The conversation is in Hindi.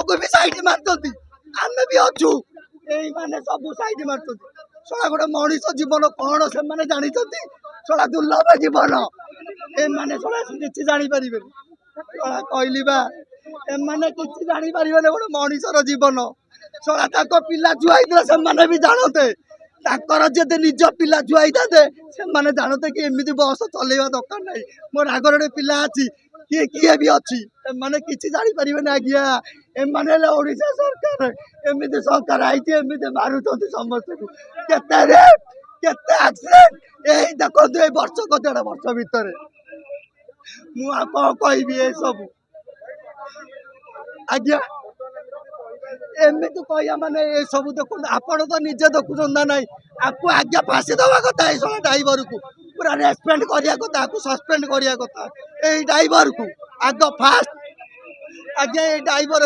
आमको भी साइड मारती आम भी अच्छू ये सब साइड मारती शला गोटे मनीष जीवन कौन से जानी शला दुर्लभ जीवन एमाने शला किसी जापर शला कहली बा एमाने किसी जापर गोटे मनीषर जीवन शला पिला छुआ से भी जानते जब निज पिला छुआ से जानते कि एमती बस चलवा दरकार ना मोर आगर गोटे पिला अच्छी किए किए भी अच्छी एमाने किसी जापर आज्ञा एमाने ओडिशा सरकार एमती सरकार आई एमती मारुंट समस्त को केते रेप केते एक्सीडेंट यही देखो ये वर्ष को 1.5 वर्ष भितर मुझे कहबी ये सब आज्ञा एमती कह माने ये सब देखो आपण तो निजे देखुं ना आपको आज्ञा फांसी दवा कथा है ड्राइवर को पूरा रेस्पेक्ट करिया कथा सस्पेंड करिया कथा ये ड्राइवर को आग फास्ट आज्ञा ये ड्राइवर